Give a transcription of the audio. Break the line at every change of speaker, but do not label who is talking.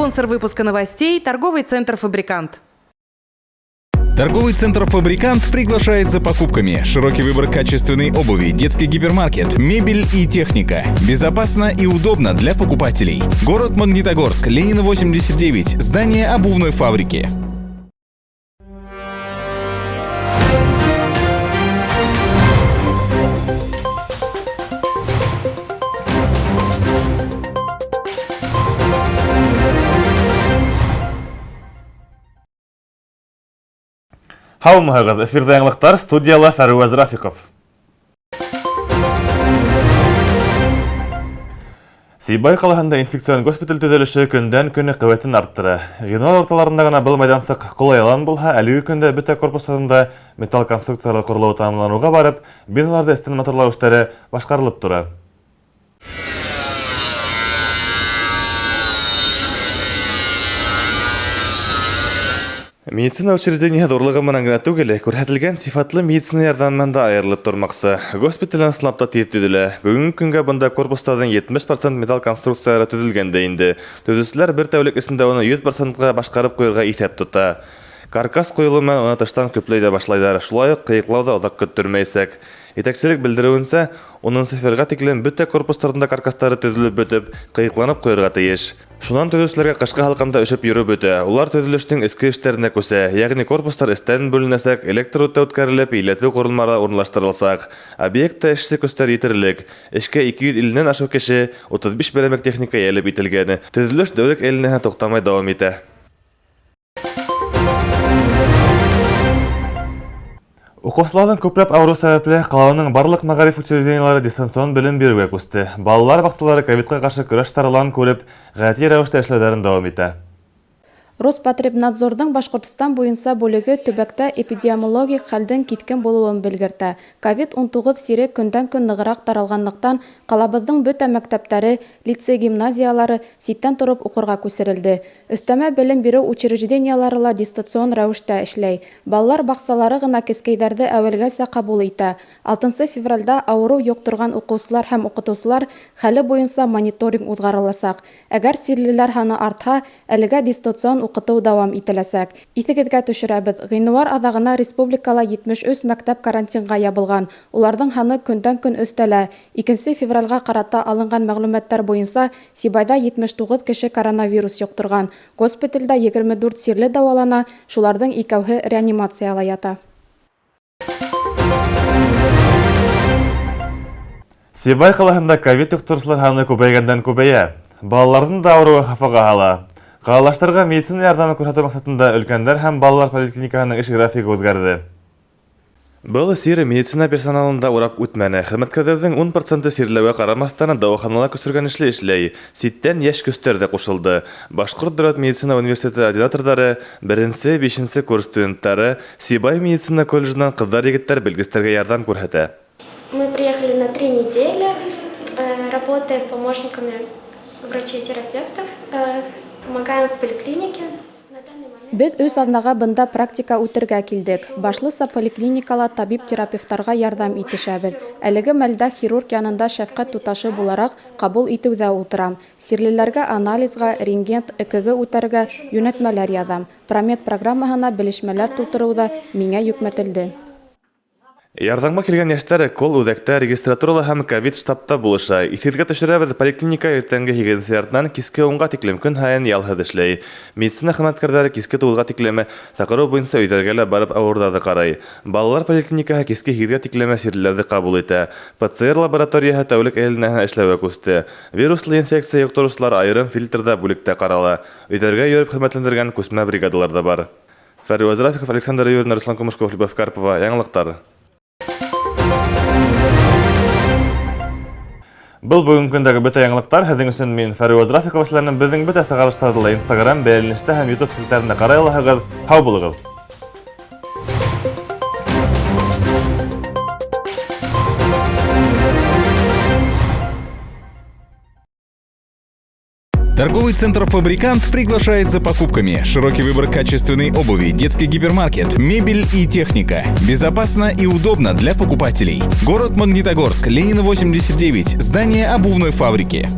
Спонсор выпуска новостей – торговый центр «Фабрикант».
Торговый центр «Фабрикант» приглашает за покупками. Широкий выбор качественной обуви, детский гипермаркет, мебель и техника. Безопасно и удобно для покупателей. Город Магнитогорск, Ленина 89, здание обувной фабрики.
Хау-мыһығыҙ, эфирҙә яңылыҡтар, студияла Фәруәз Рафиҡов. Сибай ҡалаһында инфекцион госпиталь төҙөлөшө көндән-көнө ҡеүәтен арттыра. Ғинуар урталарында ғына был майҙансыҡ ҡулай алан булһа, әлеге көндә бөтә корпустарында металл конструкторлар ҡоролоуы тамамланыуға барып, биналарҙа эстән моторлау эштәре башҡарылып тора. Медицина учреждениеһы ҙурлығы менән генә түгел, күрһәтелгән сифатлы медицина ярҙамынан да айырылып тормаҡсы. Госпитален сынапта тиеп төҙөлә. Бөгөнгө көнгә бында корпустарҙың 70% металл конструкциялары төҙөлгән дә инде. Төҙөүселәр бер тәүлек эсендә уны 100%-ға башҡарып ҡуйырға иҫәп тота. Каркас ҡуйылыу менән уны тыштан көпләй ҙә башлайҙар. Шулай уҡ ҡыйыҡлау ҙа оҙаҡ көттөрмәйәсәк. Етәкселек белдереүенсә, 10-февралгә тиклем бөтә корпустарында каркастары төҙөлөп бөтөп, ҡыйыҡланып ҡуйырға тейеш. Шунан төҙөүселәргә ҡышҡы һалҡында өшөп йөрөп бөтә. Улар төҙөлөштөң эске эштәренә күсә, йәғни корпустар эстән бүленәсәк, электр үтә үткәрелеп, иләтеү ҡоролмалары урынлаштырыласаҡ. Объектта эшсе көстәр етерлек. Эшкә 250-нән ашыу кеше, 35 берәмәк техника йәлеп ителгән. Төҙөлөш дәүлек әйләнәһенә туҡтамай дауам итә. Уҡыусыларҙың күпләп ауырыу сәбәпле ҡаланың барлыҡ мәғариф учреждениелары дистанцион белем биреүгә күсте. Балалар баҡсалары ковидҡа ҡаршы көрәш сараларын күреп, ғәти рәүештә эшләүҙәрен дауам итә.
Роспотребнадзордың Башҡортостан буйынса бүлеге төбәктә эпидемиологик хәлдең киҫкен булыуын белгертә. Ковид-19 сире көндән-көн нығыраҡ таралғанлыҡтан, ҡалабыҙҙың бөтә мәктәптәре, лицей-гимназиялары ситтән тороп уҡырға күсерелде. Өҫтәмә белем биреү учреждениялары ла дистанцион рәүештә эшләй. Балалар баҡсалары ғына кескәйҙәрҙе әүәлгәсә ҡабул итә. 6 февралдә ауырыу йоҡторған уҡыусылар һәм уҡытыусылар хәле буйынса мониторинг уҙғарыласаҡ. Әгәр сирлеләр һаны артһа, әлегә дистанцион уҡытыу дауам ителәсәк. Иҫегеҙгә төшөрәбеҙ, ғинуар аҙағына республикала 73 мәктәп карантинға ябылған. Уларҙың һаны көндән-көн өҫтәлә. 2 февралгә ҡарата алынған мәғлүмәттәр буйынса, Сибайҙа 79 кеше коронавирус йоҡторған. Госпиталдә 24 сирле дауалана, шуларҙың 2-һе реанимацияла ята.
Сибай ҡалаһында ковид йоҡтороусылар һаны күбәйгәндән күбәйә. Балаларҙың да ауырыуы хафаға һала. Ҡалалаштарға медицина ярҙамы күрһәтеү маҡсатында өлкәндәр һәм балалар поликлиникаһының эш графигы үҙгәрҙе. Был сире медицина персоналында урап үтмәне. Хеҙмәткәрҙәрҙең 10% сирләүгә ҡарамаҫтан дауаханала күсергәнешле эшләй. Ситтән йәш көстәр дә ҡушылды. Башҡорт дәүләт медицина университеты ординаторҙары, 1-5 курс студенттары Сибай медицина колледжынан ҡыҙҙар-егеттәр белгестәргә ярҙам күрһәтә.
Мы приехали на 3 недели, работаем помощниками врачей-терапевтов, помогаем в поликлинике.
Беҙ 3 аҙнаға бында практика үтергә килдек. Башлыса поликлиникала табип-терапевтарға ярҙам итешәбеҙ. Әлеге мәлдә хирург янында шәфҡәт туташы булараҡ ҡабул итеүҙә ултырам. Сирлеләргә анализға, рентген, ЭКГ үтәргә йүнәтмәләр яҙам. Промед программаһына белешмәләр тултырыуҙа миңә йөкмәтелде.
Ярҙамға килгән йәштәр кол үҙәктә, регистратурала һәм ковид штабта булыша. Иҫегеҙгә төшөрәбеҙ, поликлиника иртәнге 8 ярҙан киске 10-ға тиклем көн һайын ялһыҙ эшләй. Медицина хеҙмәткәрҙәре киске 9-ға тиклем саҡырыу буйынса өйҙәргә лә барып ауырҙарҙы ҡарай. Балалар поликлиникаһы киске 7-ға тиклем сирлеләрҙе ҡабул итә. ПЦР лабораторияһы тәүлек әйләнәһенә эшләүгә күсте. Вируслы инфекция йоҡтороусылар айырым фильтрҙа бүлектә ҡарала. Өйҙәргә йөрөп хеҙмәтләндергән күсмә бригадалар да бар. Фәруәз Рафиҡов, Александр Юрин, Руслан Кумышков, Любовь Карпова. Яңылыҡтар. Был бүгенге көндәге бөтә яңылыҡтар. Һеҙҙең өсөн мин Фәруәз Рафиҡов эшләнем. Беҙҙең бөтә сығарыштарҙы ла Instagram, бәйләнештә һәм YouTube селтәрендә ҡарай алаһығыҙ. Һау булығыҙ!
Торговый центр «Фабрикант» приглашает за покупками. Широкий выбор качественной обуви, детский гипермаркет, мебель и техника. Безопасно и удобно для покупателей. Город Магнитогорск, Ленина 89, здание обувной фабрики.